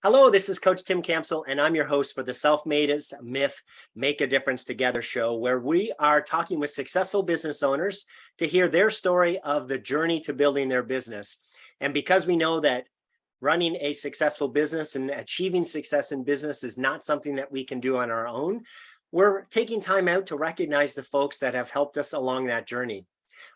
Hello, this is Coach Tim Campbell, and I'm your host for the Self-Made is Myth, Make a Difference Together show, where we are talking with successful business owners to hear their story of the journey to building their business. And because we know that running a successful business and achieving success in business is not something that we can do on our own, we're taking time out to recognize the folks that have helped us along that journey.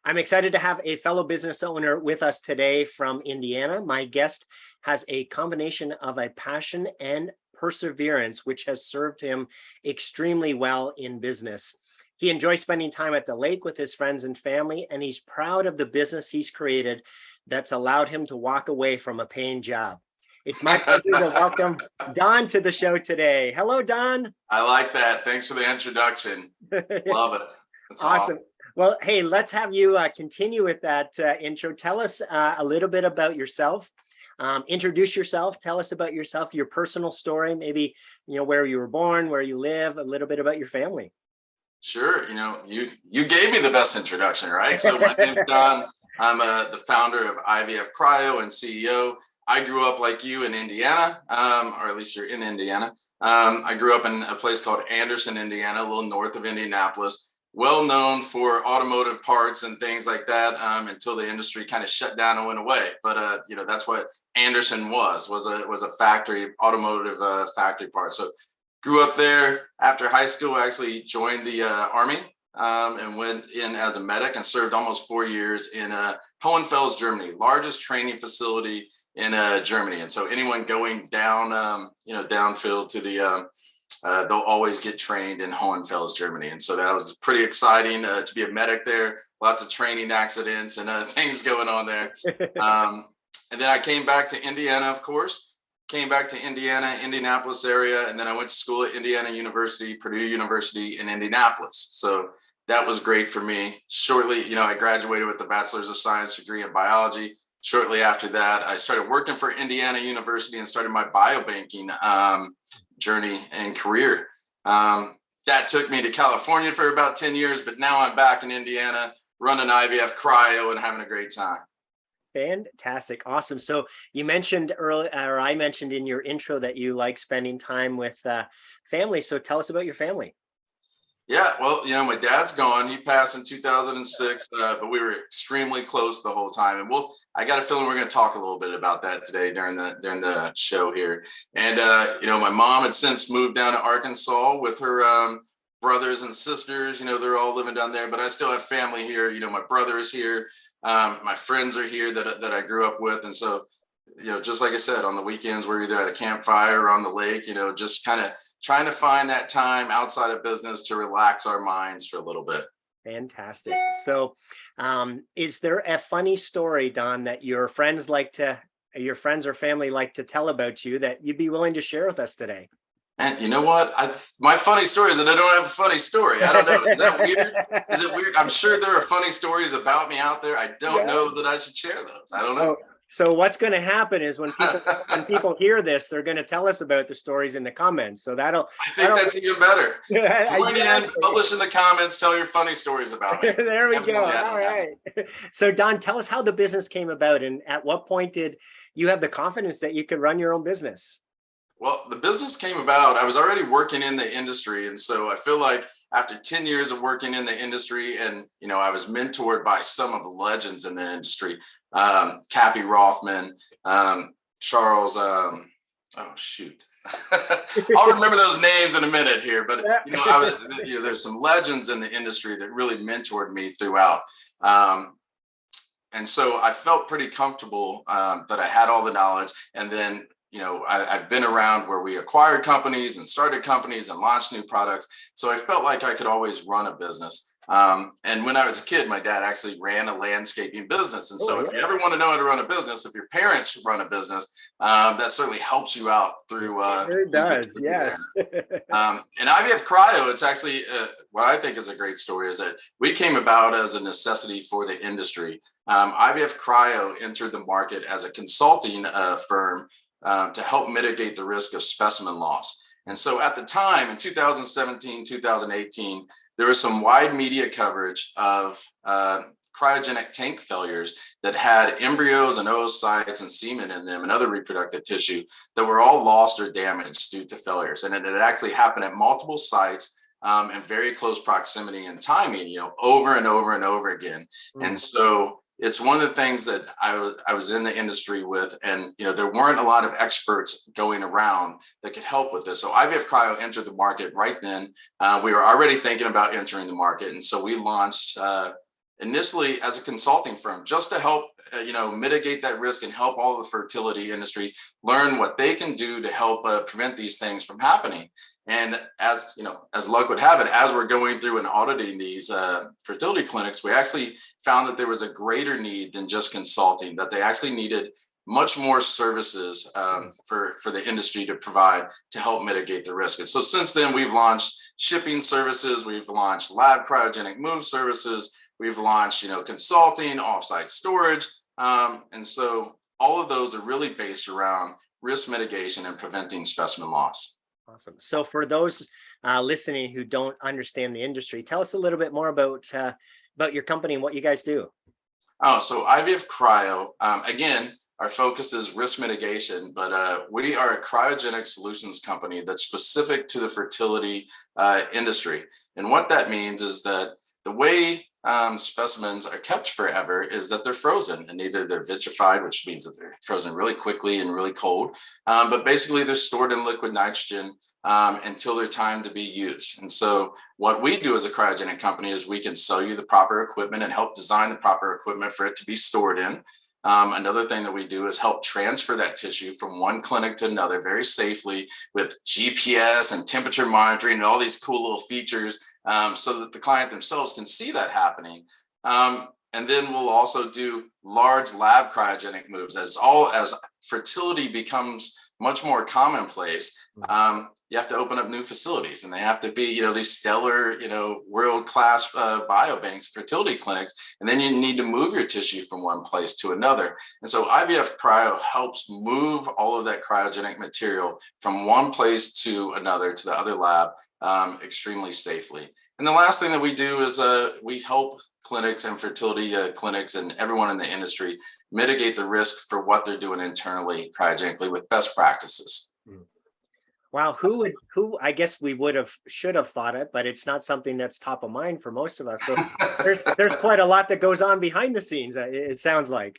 I'm excited to have a fellow business owner with us today from Indiana. My guest has a combination of a passion and perseverance, which has served him extremely well in business. He enjoys spending time at the lake with his friends and family, and he's proud of the business he's created that's allowed him to walk away from a paying job. It's my pleasure to welcome Don to the show today. Hello, Don. I like that. Thanks for the introduction. Love it. That's awesome. Well, hey, let's have you continue with that intro. Tell us a little bit about yourself. Introduce yourself. Tell us about yourself, your personal story, maybe, where you were born, where you live, a little bit about your family. Sure. You gave me the best introduction, right? So my name's Don. I'm the founder of IVFCRYO and CEO. I grew up like you in Indiana, or at least you're in Indiana. I grew up in a place called Anderson, Indiana, a little north of Indianapolis. Well known for automotive parts and things like that until the industry kind of shut down and went away. But that's what Anderson was a factory, automotive factory part. So grew up there. After high school, I actually joined the Army and went in as a medic and served almost 4 years in Hohenfels, Germany, largest training facility in Germany. And so anyone going down, downfield to the they'll always get trained in Hohenfels, Germany. And so that was pretty exciting to be a medic there. Lots of training accidents and things going on there. And then I came back to Indiana, of course. Came back to Indiana, Indianapolis area. And then I went to school at Indiana University, Purdue University in Indianapolis. So that was great for me. Shortly, I graduated with a Bachelor's of Science degree in biology. Shortly after that, I started working for Indiana University and started my biobanking journey and career. That took me to California for about 10 years, but now I'm back in Indiana running IVFCRYO and having a great time. Fantastic. Awesome. So you mentioned earlier, or I mentioned in your intro that you like spending time with family. So tell us about your family. Yeah, well, my dad's gone. He passed in 2006, but we were extremely close the whole time. And I got a feeling we're going to talk a little bit about that today during the show here. And my mom had since moved down to Arkansas with her brothers and sisters. They're all living down there, but I still have family here. My brother is here. My friends are here that I grew up with, and so just like I said, on the weekends we're either at a campfire or on the lake. Just kind of trying to find that time outside of business to relax our minds for a little bit. Fantastic. So is there a funny story, Don, that your friends or family like to tell about you that you'd be willing to share with us today? And you know what? My funny story is that I don't have a funny story. I don't know. Is that weird? Is it weird? I'm sure there are funny stories about me out there. I don't know that I should share those. I don't know. So what's going to happen is when people hear this, they're going to tell us about the stories in the comments. So I think that's even better. Join in, publish in the comments, tell your funny stories about me. There we go. All right. So Don, tell us how the business came about, and at what point did you have the confidence that you could run your own business? Well, the business came about. I was already working in the industry. And so I feel like after 10 years of working in the industry, and, I was mentored by some of the legends in the industry, Cappy Rothman, Charles, I'll remember those names in a minute here, but there's some legends in the industry that really mentored me throughout. And so I felt pretty comfortable that I had all the knowledge. And then I've been around where we acquired companies and started companies and launched new products. So I felt like I could always run a business. And when I was a kid, my dad actually ran a landscaping business. And so if you ever want to know how to run a business, if your parents run a business, that certainly helps you out through. It does, yes. And IVFCRYO, it's actually what I think is a great story is that we came about as a necessity for the industry. IVFCRYO entered the market as a consulting firm to help mitigate the risk of specimen loss. And so at the time in 2017, 2018, there was some wide media coverage of cryogenic tank failures that had embryos and oocytes and semen in them and other reproductive tissue that were all lost or damaged due to failures. And it actually happened at multiple sites in very close proximity and timing, over and over and over again. And so it's one of the things that I was in the industry with, and there weren't a lot of experts going around that could help with this. So IVFCRYO entered the market right then. We were already thinking about entering the market, and so we launched initially as a consulting firm just to help mitigate that risk and help all the fertility industry learn what they can do to help prevent these things from happening. And as luck would have it, as we're going through and auditing these fertility clinics, we actually found that there was a greater need than just consulting, that they actually needed much more services for the industry to provide to help mitigate the risk. And so since then, we've launched shipping services, we've launched lab cryogenic move services, we've launched consulting, offsite storage. And so all of those are really based around risk mitigation and preventing specimen loss. Awesome. So for those listening who don't understand the industry, tell us a little bit more about your company and what you guys do. Oh, so IVFCRYO, again, our focus is risk mitigation, but we are a cryogenic solutions company that's specific to the fertility industry. And what that means is that the way specimens are kept forever is that they're frozen, and either they're vitrified, which means that they're frozen really quickly and really cold, but basically they're stored in liquid nitrogen until they're time to be used. And so what we do as a cryogenic company is we can sell you the proper equipment and help design the proper equipment for it to be stored in. Another thing that we do is help transfer that tissue from one clinic to another very safely with GPS and temperature monitoring and all these cool little features so that the client themselves can see that happening. And then we'll also do large lab cryogenic moves. As fertility becomes much more commonplace, you have to open up new facilities, and they have to be, these stellar, world-class biobanks, fertility clinics, and then you need to move your tissue from one place to another. And so IVFCRYO helps move all of that cryogenic material from one place to another, to the other lab, extremely safely. And the last thing that we do is we help clinics and fertility clinics and everyone in the industry mitigate the risk for what they're doing internally cryogenically with best practices. Wow, who I guess we should have thought it, but it's not something that's top of mind for most of us. So there's quite a lot that goes on behind the scenes, it sounds like.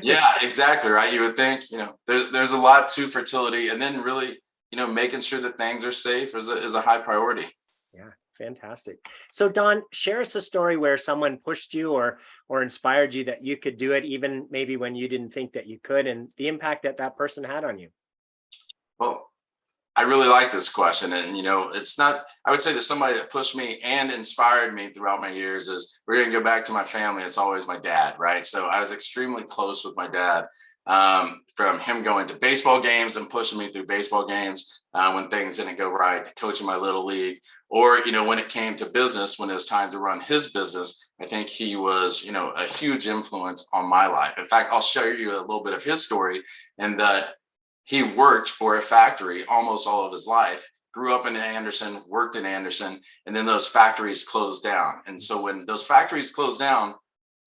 Yeah, exactly right. You would think, there's a lot to fertility, and then really, making sure that things are safe is a high priority. Yeah. Fantastic. So Don, share us a story where someone pushed you or inspired you that you could do it, even maybe when you didn't think that you could, and the impact that person had on you. Well, I really like this question. And, it's not, I would say that somebody that pushed me and inspired me throughout my years is, we're going to go back to my family. It's always my dad, right? So I was extremely close with my dad, from him going to baseball games and pushing me through baseball games when things didn't go right, to coaching my little league, or, when it came to business, when it was time to run his business. I think he was, a huge influence on my life. In fact, I'll share you a little bit of his story, and that he worked for a factory almost all of his life, grew up in Anderson, worked in Anderson, and then those factories closed down. And so when those factories closed down,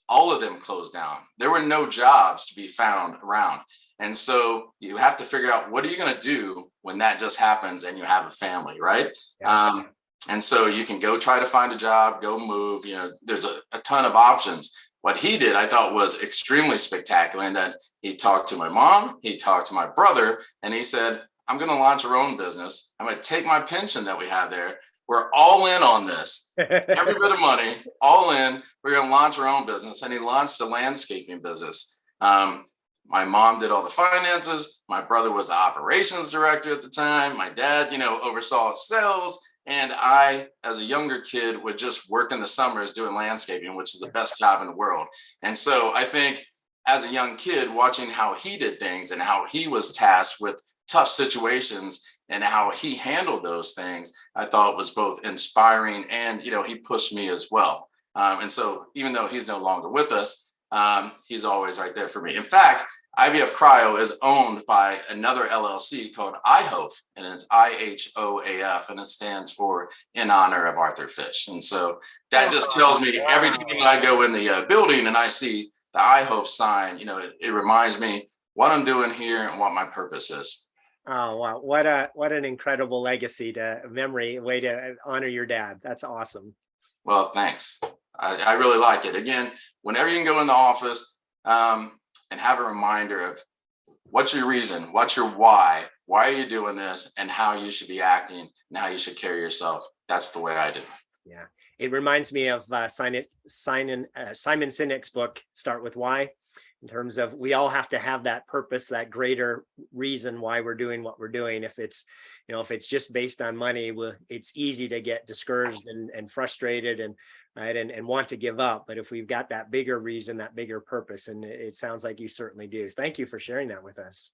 all of them closed down. There were no jobs to be found around. And so you have to figure out, what are you going to do when that just happens and you have a family, right? Yeah. And so you can go try to find a job, go move, there's a ton of options. What he did, I thought, was extremely spectacular, in that he talked to my mom, he talked to my brother, and he said, I'm going to launch our own business. I'm going to take my pension that we have there. We're all in on this. Every bit of money, all in. We're going to launch our own business. And he launched a landscaping business. My mom did all the finances. My brother was the operations director at the time. My dad, oversaw sales. And I, as a younger kid, would just work in the summers doing landscaping, which is the best job in the world. And so I think as a young kid, watching how he did things and how he was tasked with tough situations and how he handled those things, I thought was both inspiring and, he pushed me as well. And so even though he's no longer with us, he's always right there for me. In fact, IVFCRYO is owned by another LLC called IHOF, and it's IHOAF, and it stands for in honor of Arthur Fish. And so that just tells me every time I go in the building and I see the IHOF sign, it reminds me what I'm doing here and what my purpose is. Oh, wow. What an incredible legacy way to honor your dad. That's awesome. Well, thanks. I really like it. Again, whenever you can go in the office and have a reminder of what's your reason, what's your why are you doing this, and how you should be acting and how you should carry yourself. That's the way I do. Yeah. It reminds me of Simon Sinek's book, Start With Why, in terms of we all have to have that purpose, that greater reason why we're doing what we're doing. If it's just based on money, it's easy to get discouraged and frustrated and want to give up. But if we've got that bigger reason, that bigger purpose, and it sounds like you certainly do. Thank you for sharing that with us.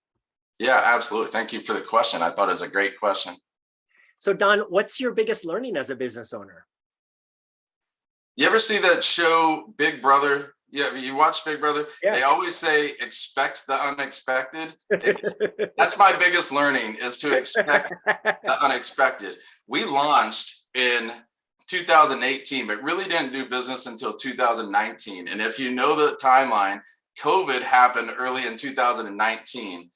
Yeah, absolutely. Thank you for the question. I thought it was a great question. So Don, what's your biggest learning as a business owner? You ever see that show Big Brother? Yeah, you watch Big Brother? Yeah. They always say, expect the unexpected. That's my biggest learning, is to expect the unexpected. We launched in 2018, but really didn't do business until 2019. And if you know the timeline, COVID happened early in 2019.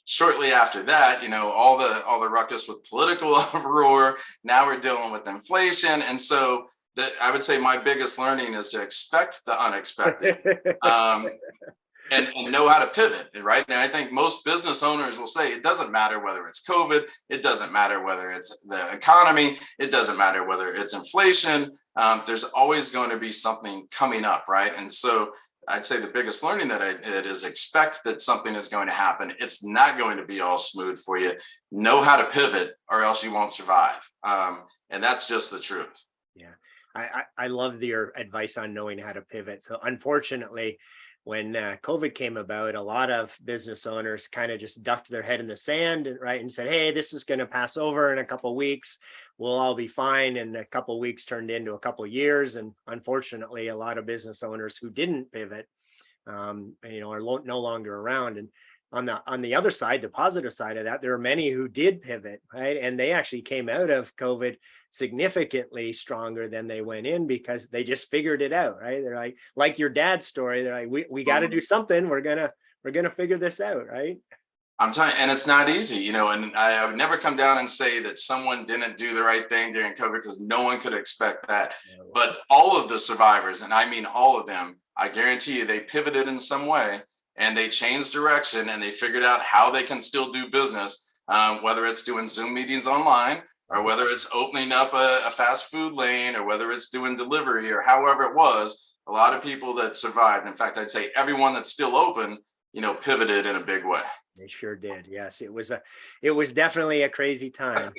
Shortly after that, all the ruckus with political uproar. Now we're dealing with inflation. And so that I would say my biggest learning is to expect the unexpected and know how to pivot, right? And I think most business owners will say it doesn't matter whether it's COVID, it doesn't matter whether it's the economy, it doesn't matter whether it's inflation. There's always going to be something coming up, right? And so I'd say the biggest learning that I did is expect that something is going to happen. It's not going to be all smooth for you. Know how to pivot or else you won't survive. And that's just the truth. Yeah. I love your advice on knowing how to pivot. So unfortunately, when COVID came about, a lot of business owners kind of just ducked their head in the sand, right, and said, hey, this is going to pass over in a couple of weeks. We'll all be fine. And a couple of weeks turned into a couple of years. And unfortunately, a lot of business owners who didn't pivot, are no longer around. And on the other side, the positive side of that, there are many who did pivot, right? And they actually came out of COVID significantly stronger than they went in because they just figured it out, right? They're like your dad's story. They're like, we got to do something. We're gonna figure this out, right? I'm telling you, and it's not easy, and I would never come down and say that someone didn't do the right thing during COVID, because no one could expect that. But all of the survivors, and I mean all of them, I guarantee you they pivoted in some way and they changed direction and they figured out how they can still do business, whether it's doing Zoom meetings online, or whether it's opening up a fast food lane, or whether it's doing delivery, or however it was. A lot of people that survived, in fact, I'd say everyone that's still open, pivoted in a big way. They sure did. Yes, it was definitely a crazy time.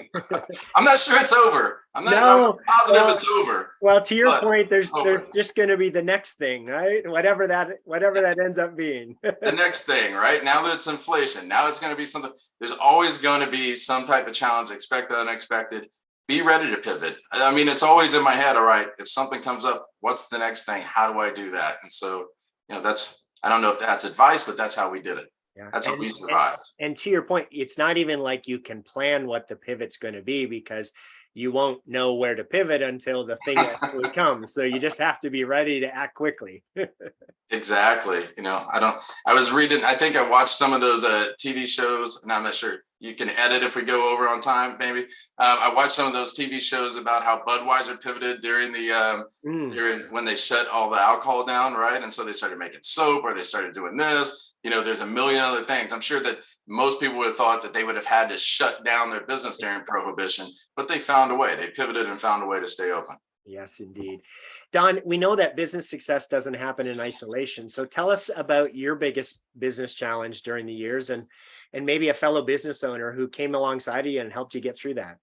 I'm not sure it's over. I'm positive it's over. Well, to your point, there's just going to be the next thing, right? Whatever that ends up being. The next thing, right? Now that it's inflation, now it's going to be something. There's always going to be some type of challenge. Expect the unexpected. Be ready to pivot. I mean, it's always in my head. All right, if something comes up, what's the next thing? How do I do that? And so, I don't know if that's advice, but that's how we did it. Yeah. That's how we survived. And to your point, it's not even like you can plan what the pivot's going to be, because you won't know where to pivot until the thing actually comes. So you just have to be ready to act quickly. Exactly. I was reading, I think I watched some of those TV shows, and I'm not sure, you can edit if we go over on time, maybe. I watched some of those TV shows about how Budweiser pivoted during when they shut all the alcohol down, right? And so they started making soap, or they started doing this. There's a million other things. I'm sure that most people would have thought that they would have had to shut down their business during Prohibition, but they found a way. They pivoted and found a way to stay open. Yes, indeed. Don, we know that business success doesn't happen in isolation. So tell us about your biggest business challenge during the years, and maybe a fellow business owner who came alongside you and helped you get through that.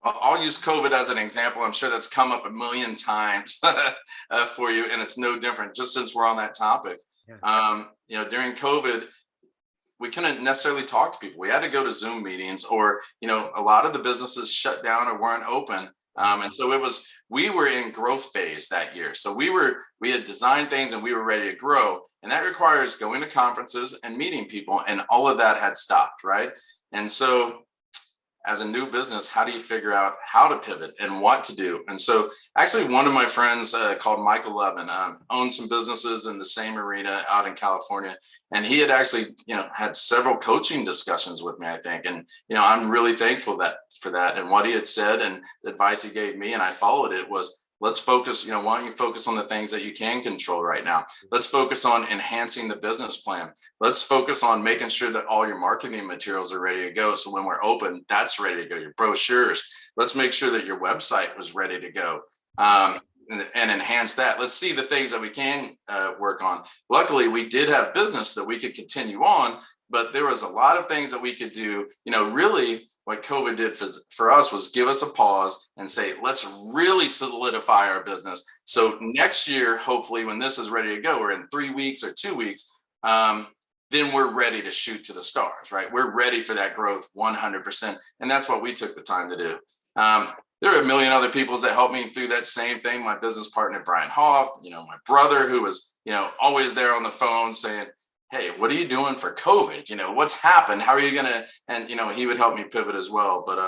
I'll use COVID as an example. I'm sure that's come up a million times for you, and it's no different, just since we're on that topic. Yeah. During COVID, we couldn't necessarily talk to people. We had to go to Zoom meetings, or, a lot of the businesses shut down or weren't open. And so we were in growth phase that year. So we had designed things and we were ready to grow. And that requires going to conferences and meeting people, and all of that had stopped, right? And so as a new business, how do you figure out how to pivot and what to do? And so actually one of my friends called Michael Levin owned some businesses in the same arena out in California. And he had actually, had several coaching discussions with me, I think. And, I'm really thankful for that. And what he had said and the advice he gave me, and I followed it, was let's focus, why don't you focus on the things that you can control right now? Let's focus on enhancing the business plan. Let's focus on making sure that all your marketing materials are ready to go. So when we're open, that's ready to go. Your brochures, let's make sure that your website was ready to go. And enhance that. Let's see the things that we can work on. Luckily, we did have business that we could continue on, but there was a lot of things that we could do. Really what COVID did for us was give us a pause and say, let's really solidify our business. So next year, hopefully, when this is ready to go, or in 3 weeks or 2 weeks, then we're ready to shoot to the stars, right? We're ready for that growth 100%. And that's what we took the time to do. There are a million other people that helped me through that same thing. My business partner, Brian Hoff, my brother, who was, always there on the phone saying, hey, what are you doing for COVID? What's happened? How are you going to, and, he would help me pivot as well. But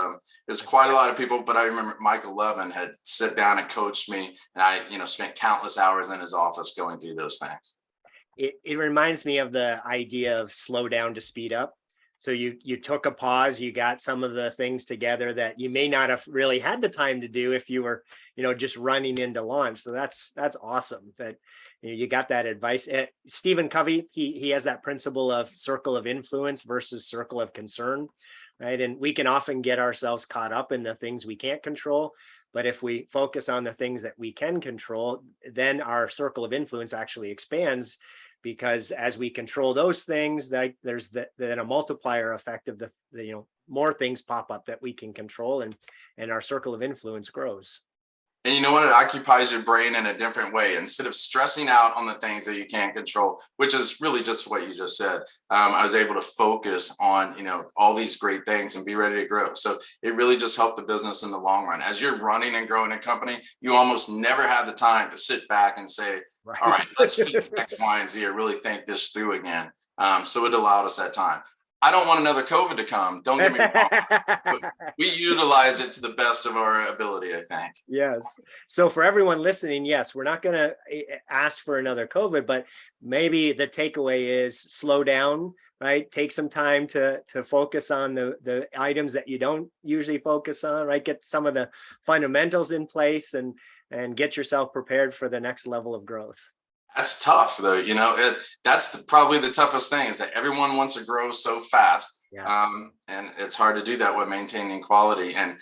there's quite a lot of people, but I remember Michael Levin had sit down and coached me, and I, spent countless hours in his office going through those things. It reminds me of the idea of slow down to speed up. So you took a pause, you got some of the things together that you may not have really had the time to do if you were, just running into launch. So that's awesome that you got that advice. Stephen Covey, he has that principle of circle of influence versus circle of concern, right? And we can often get ourselves caught up in the things we can't control. But if we focus on the things that we can control, then our circle of influence actually expands, because as we control those things, there's then a multiplier effect of the more things pop up that we can control, and our circle of influence grows. And you know what? It occupies your brain in a different way. Instead of stressing out on the things that you can't control, which is really just what you just said, I was able to focus on, all these great things and be ready to grow. So it really just helped the business in the long run. As you're running and growing a company, you almost never have the time to sit back and say, right, all right, let's fix X, Y, and Z, or really think this through again. So it allowed us that time. I don't want another COVID to come. Don't get me wrong. We utilize it to the best of our ability, I think. Yes. So for everyone listening, yes, we're not going to ask for another COVID, but maybe the takeaway is slow down, right? Take some time to focus on the items that you don't usually focus on, right? Get some of the fundamentals in place and get yourself prepared for the next level of growth. That's tough, though. That's probably the toughest thing, is that everyone wants to grow so fast. Yeah. And it's hard to do that with maintaining quality. And,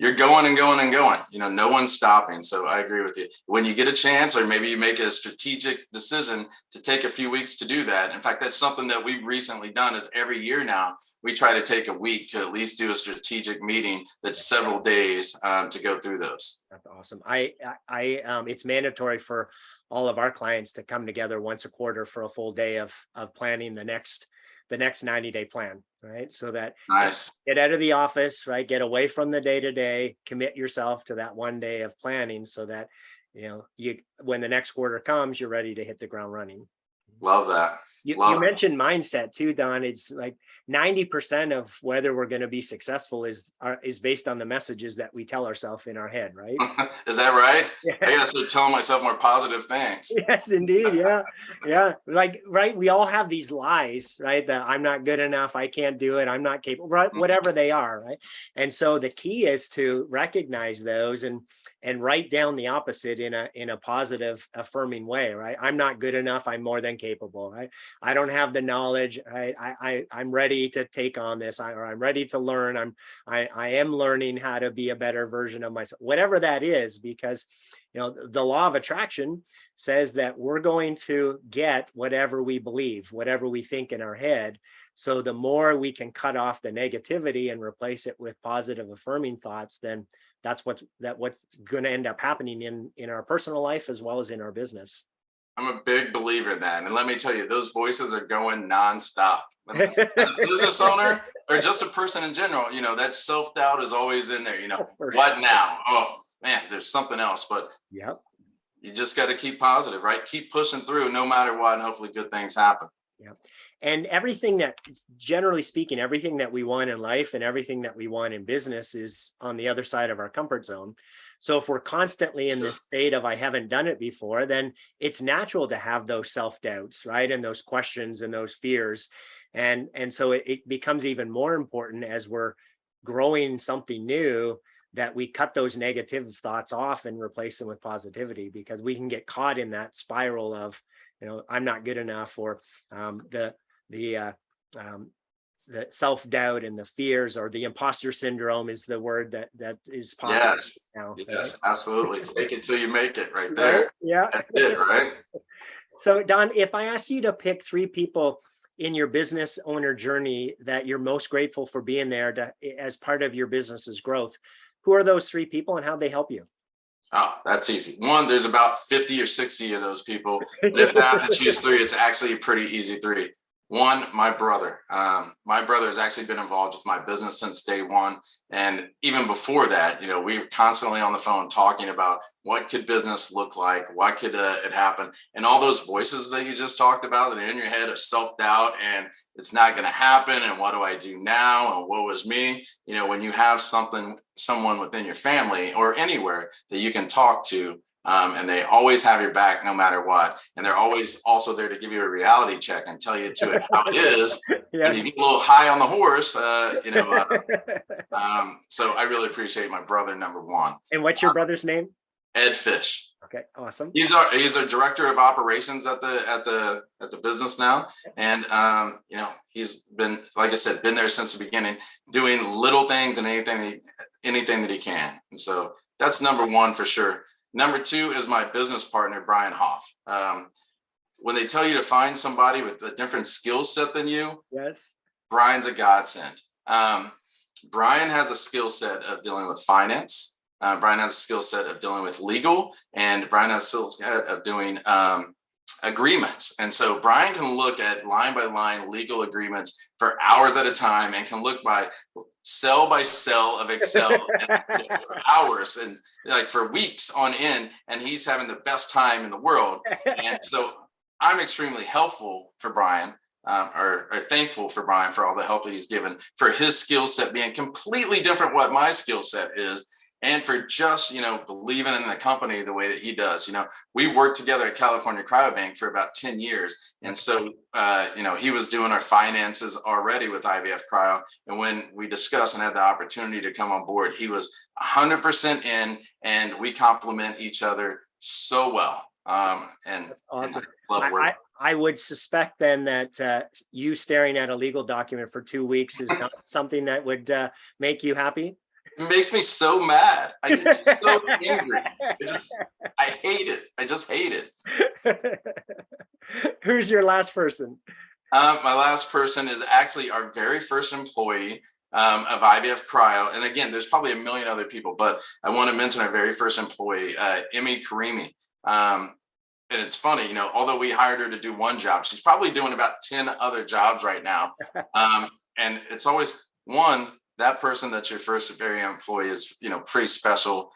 you're going and going and going, no one's stopping. So I agree with you. When you get a chance, or maybe you make a strategic decision to take a few weeks to do that. In fact, that's something that we've recently done, is every year now, we try to take a week to at least do a strategic meeting that's several days to go through those. That's awesome. It's mandatory for all of our clients to come together once a quarter for a full day of planning the next 90-day plan, right? So that nice. Get out of the office, right? Get away from the day-to-day, commit yourself to that one day of planning, so that, when the next quarter comes, you're ready to hit the ground running. Love that. You mentioned mindset too, Don. It's like 90% of whether we're going to be successful is based on the messages that we tell ourselves in our head, right? Is that right? Yeah. I gotta start telling myself more positive things. Yes, indeed. Yeah. Yeah. Like, right. We all have these lies, right? That I'm not good enough. I can't do it. I'm not capable, right? Whatever they are. Right. And so the key is to recognize those and write down the opposite in a positive, affirming way, right? I'm not good enough. I'm more than capable, right? I don't have the knowledge. I'm ready to take on this, or I'm ready to learn. I am learning how to be a better version of myself, whatever that is, because the law of attraction says that we're going to get whatever we believe, whatever we think in our head. So the more we can cut off the negativity and replace it with positive, affirming thoughts, then that's what's going to end up happening in our personal life as well as in our business. I'm a big believer in that. And let me tell you, those voices are going nonstop. As a business owner or just a person in general, that self-doubt is always in there. What now? Oh man, there's something else. But yep. You just got to keep positive, right? Keep pushing through no matter what, and hopefully good things happen. Yeah. And everything that, generally speaking, everything that we want in life and everything that we want in business is on the other side of our comfort zone. So if we're constantly in this state of, I haven't done it before, then it's natural to have those self-doubts, right? And those questions and those fears. And so it becomes even more important as we're growing something new, that we cut those negative thoughts off and replace them with positivity, because we can get caught in that spiral of, I'm not good enough, or the self-doubt and the fears, or the imposter syndrome is the word that is popular now. Yes, absolutely. Fake it till you make it, right there. Right? Yeah. That's it, right? So Don, if I asked you to pick 3 people in your business owner journey that you're most grateful for being there as part of your business's growth, who are those 3 people and how they help you? Oh, that's easy. One, there's about 50 or 60 of those people. But if I have to choose 3, it's actually a pretty easy 3. One, my brother. My brother has actually been involved with my business since day one. And even before that, we were constantly on the phone talking about what could business look like, what could it happen. And all those voices that you just talked about that are in your head of self-doubt and it's not going to happen. And what do I do now? And woe is me. When you have someone within your family or anywhere that you can talk to, and they always have your back no matter what. And they're always also there to give you a reality check and tell you how it is. Yeah. And you get a little high on the horse, so I really appreciate my brother, number one. And what's your brother's name? Ed Fish. Okay, awesome. He's a director of operations at the business now. And he's been, like I said, been there since the beginning, doing little things and anything that he can. And so that's number one for sure. Number 2 is my business partner, Brian Hoff. When they tell you to find somebody with a different skill set than you, yes, Brian's a godsend. Brian has a skill set of dealing with finance. Brian has a skill set of dealing with legal, and Brian has a skill set of doing agreements. And so Brian can look at line by line legal agreements for hours at a time and can look by cell of Excel for hours and like for weeks on end, and he's having the best time in the world. And so I'm extremely helpful for Brian, or thankful for Brian for all the help that he's given, for his skill set being completely different what my skill set is, and for just, believing in the company the way that he does. We worked together at California Cryobank for about 10 years. And so, he was doing our finances already with IVFCRYO. And when we discussed and had the opportunity to come on board, he was 100% in, and we complement each other so well. And that's awesome. And I would suspect then that you staring at a legal document for 2 weeks is not something that would make you happy. It makes me so mad. I get so angry. I hate it. I just hate it. Who's your last person? My last person is actually our very first employee of IVFCRYO. And again, there's probably a million other people, but I want to mention our very first employee, Emmy Karimi. And it's funny, although we hired her to do one job, she's probably doing about 10 other jobs right now. And it's always that person that's your first very employee is, pretty special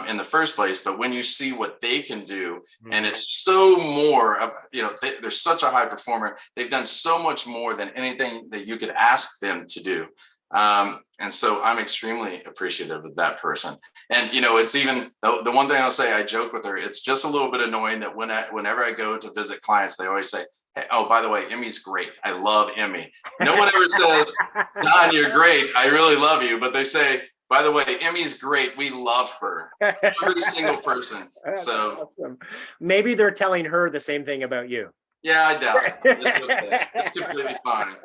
in the first place. But when you see what they can do, and it's so more of, they're such a high performer. They've done so much more than anything that you could ask them to do. And so I'm extremely appreciative of that person. And, it's even the one thing I'll say, I joke with her, it's just a little bit annoying that whenever I go to visit clients, they always say, hey, oh, by the way, Emmy's great. I love Emmy. No one ever says, Don, you're great. I really love you. But they say, by the way, Emmy's great. We love her. Every single person. So awesome. Maybe they're telling her the same thing about you. Yeah, I doubt it. It's okay. It's completely fine.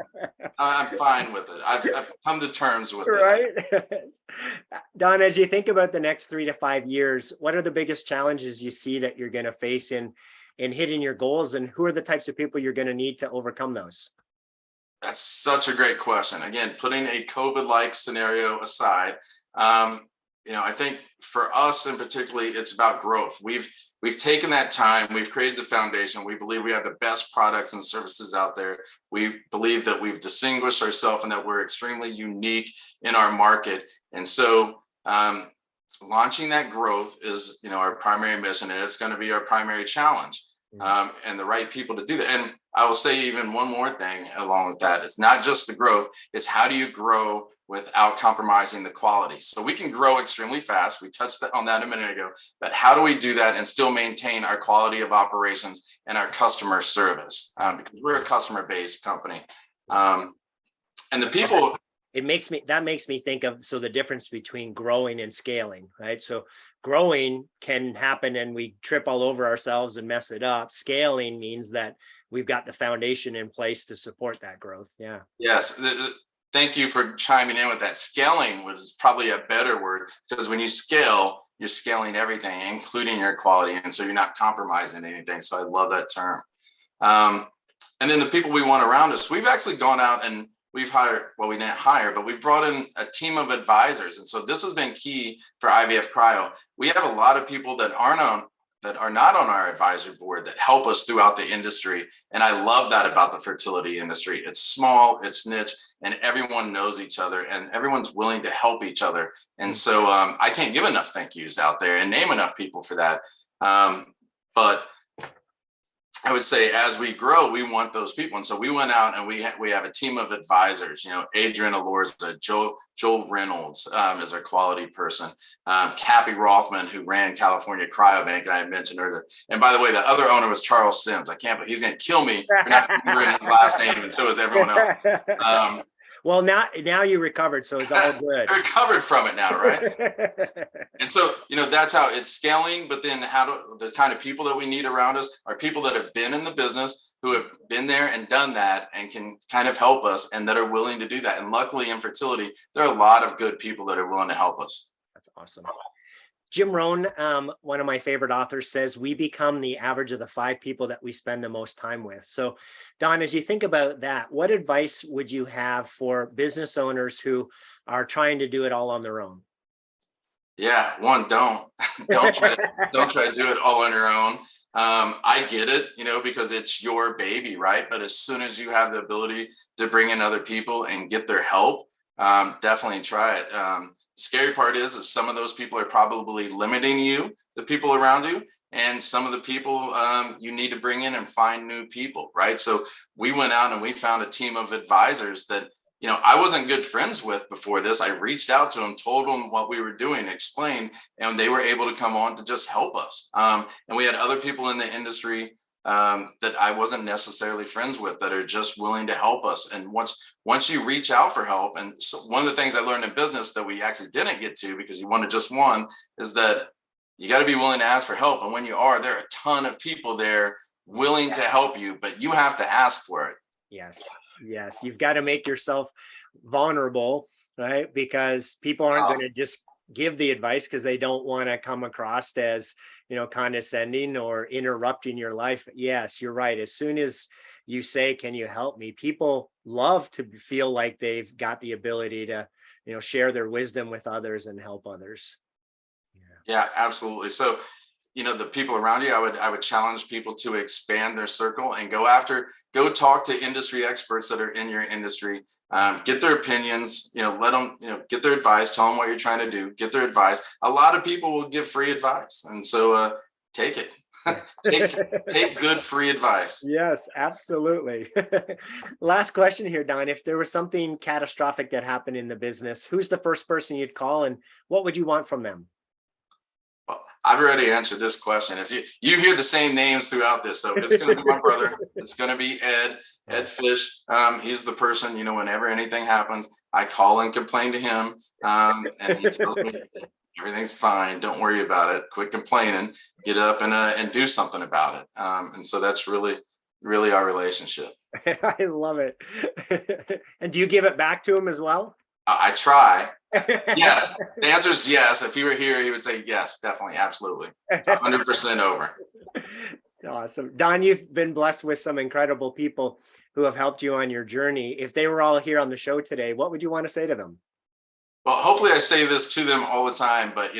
I'm fine with it. I've come to terms with it. Right. Don, as you think about the next 3 to 5 years, what are the biggest challenges you see that you're going to face in hitting your goals, and who are the types of people you're going to need to overcome those? That's such a great question. Again, putting a COVID-like scenario aside, I think for us in particularly, it's about growth. We've we've taken that time, we've created the foundation. We believe we have the best products and services out there. We believe that we've distinguished ourselves and that we're extremely unique in our market. And so launching that growth is, our primary mission, and it's going to be our primary challenge. And the right people to do that. And I will say even one more thing along with that. It's not just the growth, it's how do you grow without compromising the quality. So we can grow extremely fast. We touched on that a minute ago, but how do we do that and still maintain our quality of operations and our customer service? Because we're a customer-based company. And the people... That makes me think of, so the difference between growing and scaling, right? So growing can happen and we trip all over ourselves and mess it up. Scaling means that we've got the foundation in place to support that growth. Yeah. Yes. Thank you for chiming in with that. Scaling was probably a better word, because when you scale, you're scaling everything, including your quality. And so you're not compromising anything. So I love that term. And then the people we want around us, we've actually gone out and we've hired, well, we didn't hire, but we brought in a team of advisors. And so this has been key for IVF Cryo. We have a lot of people that are not on our advisory board that help us throughout the industry. And I love that about the fertility industry. It's small, it's niche, and everyone knows each other and everyone's willing to help each other. And so I can't give enough thank yous out there and name enough people for that. But I would say as we grow, we want those people. And so we went out and we have a team of advisors, Adrian Alorza, Joel Reynolds is our quality person, Cappy Rothman, who ran California Cryobank, I had mentioned earlier. And by the way, the other owner was Charles Sims. He's going to kill me for not remembering his last name, and so is everyone else. Well, now you recovered, so it's all good. You're recovered from it now, right? And so, that's how it's scaling. But then the kind of people that we need around us are people that have been in the business, who have been there and done that and can kind of help us and that are willing to do that. And luckily in fertility, there are a lot of good people that are willing to help us. That's awesome. Jim Rohn, one of my favorite authors, says we become the average of the 5 people that we spend the most time with. So, Don, as you think about that, what advice would you have for business owners who are trying to do it all on their own? Yeah, don't try to do it all on your own. I get it, because it's your baby, right? But as soon as you have the ability to bring in other people and get their help, definitely try it. Scary part is some of those people are probably limiting you, the people around you, and some of the people you need to bring in and find new people, right? So we went out and we found a team of advisors that, I wasn't good friends with before this. I reached out to them, told them what we were doing, explained, and they were able to come on to just help us. And we had other people in the industry that I wasn't necessarily friends with that are just willing to help us. And once you reach out for help, and so one of the things I learned in business that we actually didn't get to because you wanted just one, is that you got to be willing to ask for help. And when you are, there are a ton of people there willing to help you, but you have to ask for it. Yes. You've got to make yourself vulnerable, right? Because people aren't going to just give the advice because they don't want to come across as, condescending or interrupting your life. But yes, you're right. As soon as you say, can you help me? People love to feel like they've got the ability to, share their wisdom with others and help others. Yeah, absolutely. So, the people around you, I would challenge people to expand their circle and go talk to industry experts that are in your industry, get their opinions, let them, get their advice, tell them what you're trying to do, get their advice. A lot of people will give free advice. And so take it, take good free advice. Yes, absolutely. Last question here, Don. If there was something catastrophic that happened in the business, who's the first person you'd call and what would you want from them? I've already answered this question. If you hear the same names throughout this, so it's going to be my brother. It's going to be Ed Fish. He's the person, whenever anything happens, I call and complain to him. And he tells me everything's fine. Don't worry about it. Quit complaining. Get up and do something about it. And so that's really, really our relationship. I love it. And do you give it back to him as well? I try. Yes. The answer is yes. If he were here, he would say yes, definitely. Absolutely. 100% over. Awesome. Don, you've been blessed with some incredible people who have helped you on your journey. If they were all here on the show today, what would you want to say to them? Well, hopefully I say this to them all the time, but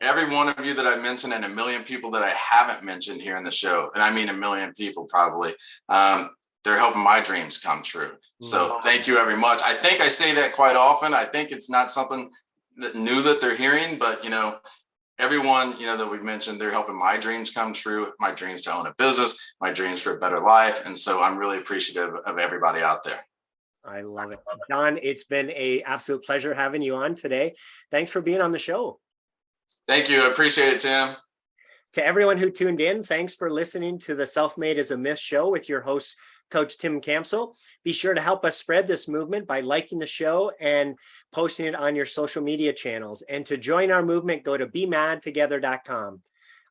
every one of you that I mentioned and a million people that I haven't mentioned here in the show, and I mean a million people probably, they're helping my dreams come true. So thank you very much. I think I say that quite often. I think it's not something that new that they're hearing, but everyone that we've mentioned, they're helping my dreams come true, my dreams to own a business, my dreams for a better life. And so I'm really appreciative of everybody out there. I love it. Don, it's been an absolute pleasure having you on today. Thanks for being on the show. Thank you. I appreciate it, Tim. To everyone who tuned in, thanks for listening to the Self-Made is a Myth show with your host, Coach Tim Campsell. Be sure to help us spread this movement by liking the show and posting it on your social media channels. And to join our movement, go to bemadtogether.com.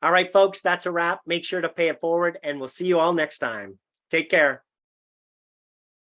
All right, folks, that's a wrap. Make sure to pay it forward, and we'll see you all next time. Take care.